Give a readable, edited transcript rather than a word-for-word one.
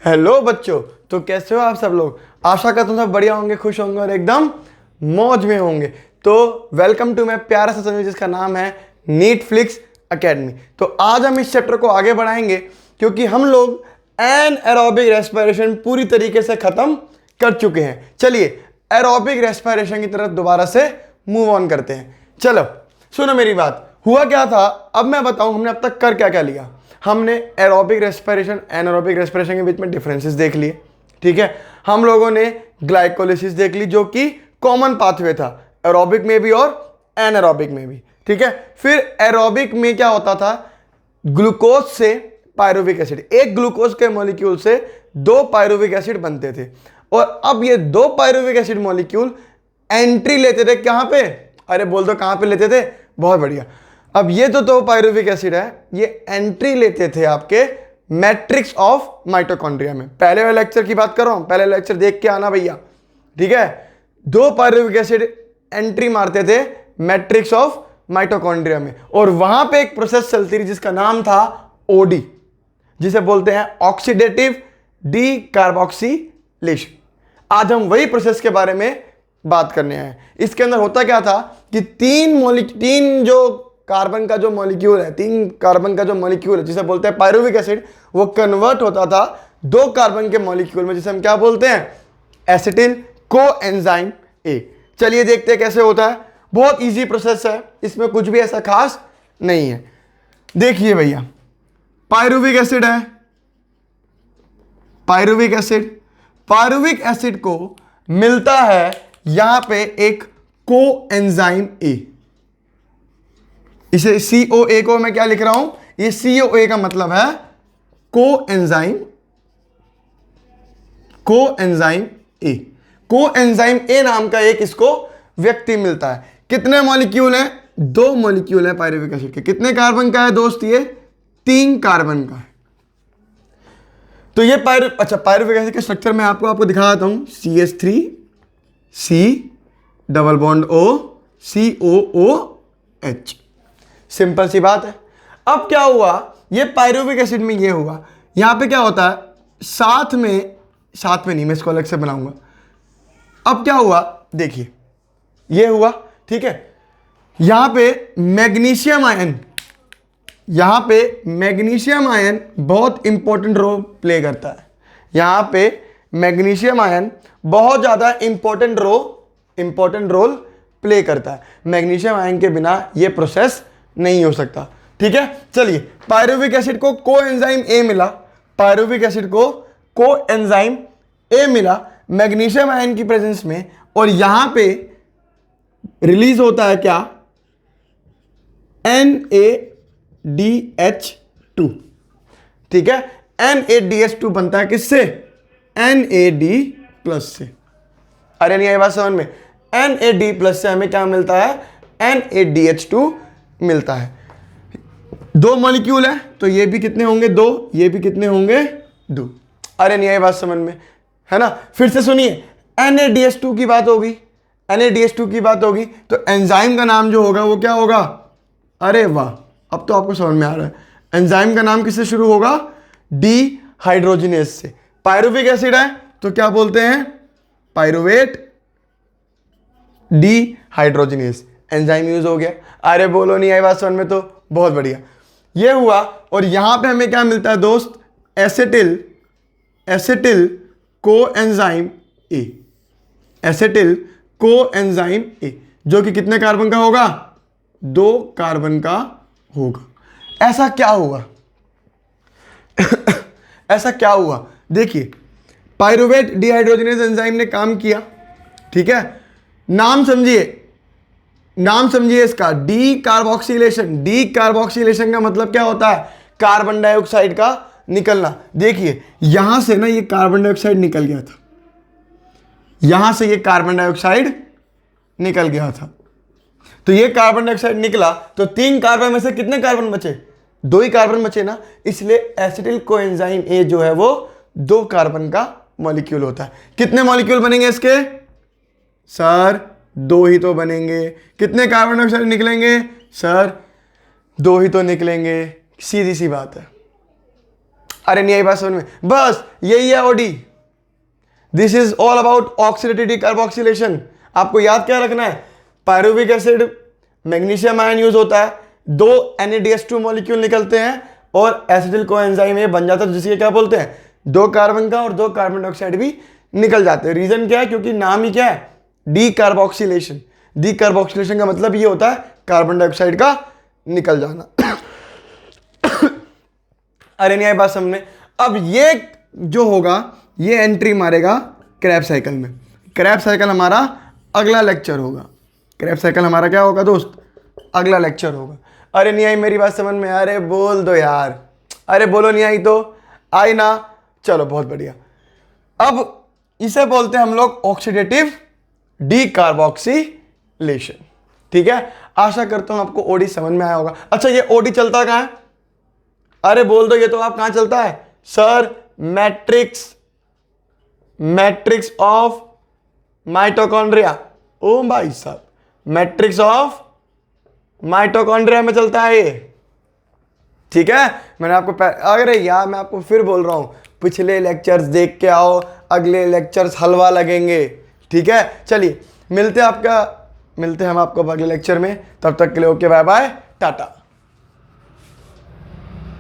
Hello बच्चों, तो कैसे हो आप सब लोग। आशा करता हूँ सब बढ़िया होंगे, खुश होंगे और एकदम मौज में होंगे। तो वेलकम टू माय प्यारा सा चैनल जिसका नाम है नीटफ्लिक्स एकेडमी। तो आज हम इस चैप्टर को आगे बढ़ाएंगे क्योंकि हम लोग एनारोबिक रेस्पिरेशन पूरी तरीके से खत्म कर चुके हैं। चलिए एरोबिक रेस्पिरेशन की तरफ दोबारा से मूव ऑन करते हैं। चलो सुनो मेरी बात, हुआ क्या था अब मैं बताऊं हमने अब तक कर क्या क्या लिया। हमने एरोबिक रेस्पिरेशन एनारोबिक रेस्पिरेशन के बीच में डिफरेंसेस देख लिए, ठीक है। हम लोगों ने ग्लाइकोलिसिस देख ली जो कि कॉमन पाथवे था एरोबिक में भी और एनारोबिक में भी, ठीक है। फिर एरोबिक में क्या होता था, ग्लूकोज से पायरुविक एसिड, एक ग्लूकोज के मॉलिक्यूल से दो पायरुविक एसिड बनते थे और अब ये दो पायरुविक एसिड मॉलिक्यूल एंट्री लेते थे कहां पे, अरे बोल दो कहां पे लेते थे, बहुत बढ़िया। अब ये तो दो पायरुविक एसिड है, ये एंट्री लेते थे आपके मैट्रिक्स ऑफ माइटोकॉन्ड्रिया में। पहले वाले लेक्चर की बात कर रहा हूं, पहले लेक्चर देख के आना भैया, ठीक है। दो पायरुविक एसिड एंट्री मारते थे मैट्रिक्स ऑफ माइटोकॉन्ड्रिया में और वहां पे एक प्रोसेस चलती रही जिसका नाम था ओडी, जिसे बोलते हैं ऑक्सीडेटिव डी कार्बोक्सिलेशन। आज हम वही प्रोसेस के बारे में बात करने आए। इसके अंदर होता क्या था कि तीन जो कार्बन का जो मॉलिक्यूल है, तीन कार्बन का जो मॉलिक्यूल है जिसे बोलते हैं पायरुविक एसिड, वो कन्वर्ट होता था दो कार्बन के मॉलिक्यूल में जिसे हम क्या बोलते हैं, एसिटिल कोएंजाइम ए। चलिए देखते हैं कैसे होता है। बहुत इजी प्रोसेस है, इसमें कुछ भी ऐसा खास नहीं है। देखिए भैया, पायरुविक एसिड है, पायरुविक एसिड को मिलता है यहां पे एक कोएंजाइम ए। इसे COA को मैं क्या लिख रहा हूं, ये COA का मतलब है कोएंजाइम ए। कोएंजाइम ए नाम का एक इसको व्यक्ति मिलता है। कितने मॉलिक्यूल हैं, दो मॉलिक्यूल हैं पायरुविक एसिड के। कितने कार्बन का है दोस्त, ये 3 कार्बन का है। तो ये पायरुविक एसिड के स्ट्रक्चर में आपको दिखाता हूं। CH3 C double bond O COOH, simple सी बात है। अब क्या हुआ, ये पायरुविक एसिड में ये हुआ, यहां पे क्या होता है साथ में नहीं, मैं इसको अलग से बनाऊंगा। अब क्या हुआ देखिए, ये हुआ, ठीक है। यहां पे मैग्नीशियम आयन बहुत इंपॉर्टेंट रोल प्ले करता है। यहां पे मैग्नीशियम आयन बहुत ज्यादा इंपॉर्टेंट रोल प्ले करता है। मैग्नीशियम आयन के बिना ये प्रोसेस नहीं हो सकता, ठीक है। चलिए पायरुविक एसिड को कोएंजाइम ए मिला मैग्नीशियम आयन की प्रेजेंस में और यहां पे रिलीज होता है क्या, NADH2, ठीक है। NADH2 बनता है किससे, NAD+ से। अरे नहीं आई बात समझ में, NAD+ से हमें क्या मिलता है, NADH2 मिलता है। दो मॉलिक्यूल है तो ये भी कितने होंगे, दो, ये भी कितने होंगे, दो। अरे नहीं आई बात समझ में, है ना। फिर से सुनिए, NADH2 की बात होगी तो एंजाइम का नाम जो होगा वो क्या होगा, अरे वाह अब तो आपको समझ में आ रहा है। एंजाइम का नाम किससे शुरू होगा, डीहाइड्रोजिनेज से। पायरुविक एसिड है तो क्या बोलते हैं, पायरुवेट डीहाइड्रोजिनेज, एंजाइम यूज हो गया। अरे बोलो नहीं आई बात समझ में, तो बहुत बढ़िया। ये हुआ और यहां पे हमें क्या मिलता है दोस्त, एसिटिल कोएंजाइम ए, जो कि कितने कार्बन का होगा, 2 कार्बन का होगा। ऐसा क्या हुआ देखिए, पायरुवेट डीहाइड्रोजिनेज एंजाइम ने काम किया, ठीक है। नाम समझिए इसका, डी कार्बोक्सिलेशन का मतलब क्या होता है, कार्बन डाइऑक्साइड का निकलना। देखिए यहां से ना ये कार्बन डाइऑक्साइड निकल गया था, तो ये कार्बन डाइऑक्साइड निकला तो 3 कार्बन में से कितने कार्बन बचे, 2 ही कार्बन बचे ना। इसलिए एसिटिल कोएंजाइम ए जो है वो 2 कार्बन का मॉलिक्यूल होता है। कितने मॉलिक्यूल बनेंगे इसके, सर 2 ही तो बनेंगे। कितने कार्बन डाइऑक्साइड निकलेंगे, सर 2 ही तो निकलेंगे, सीधी सी बात है। अरे नहीं आई बात समझ में? बस यही है OD. This is all about oxidative decarboxylation. आपको याद क्या रखना है? Pyruvic acid, magnesium ion use होता है, 2 NADH2 मॉलिक्यूल निकलते हैं और एसिटिल कोएंजाइम ये बन जाता है, जिसके क्या बोलते हैं, 2 कार्बन का और 2 कार्बन डाइऑक्साइड भी निकल जाते हैं। रीजन क्या है? क्योंकि नाम ही क्या है, डीकार्बोक्सिलेशन। डीकार्बोक्सिलेशन का मतलब ये होता है कार्बन डाइऑक्साइड का निकल जाना। अरे नहीं आई बात समझ में? अब ये जो होगा ये एंट्री मारेगा क्रैब्स साइकिल में। क्रैब्स साइकिल हमारा अगला लेक्चर होगा। क्रैब्स साइकिल हमारा क्या होगा दोस्त? अगला लेक्चर होगा। अरे नहीं आई मेरी बात समझ में? अरे बोल दो यार, अरे बोलो नहीं आई तो आई ना। चलो बहुत बढ़िया। अब इसे बोलते हैं हम लोग ऑक्सीडेटिव डीकार्बोक्सिलेशन। ठीक है, आशा करता हूं आपको ओडी समझ में आया होगा। अच्छा ये ओडी चलता कहां है? अरे बोल दो ये तो आप कहां चलता है सर? Matrix of mitochondria. ओ भाई साहब, मैट्रिक्स ऑफ माइटोकॉन्ड्रिया में चलता है ये। ठीक है, मैंने आपको अरे यार मैं आपको फिर बोल रहा हूं, पिछले लेक्चर्स देख के आओ, अगले लेक्चर्स हलवा लगेंगे। ठीक है, चलिए मिलते हैं हम आपको अगले लेक्चर में। तब तक के लिए ओके, बाय बाय, टाटा।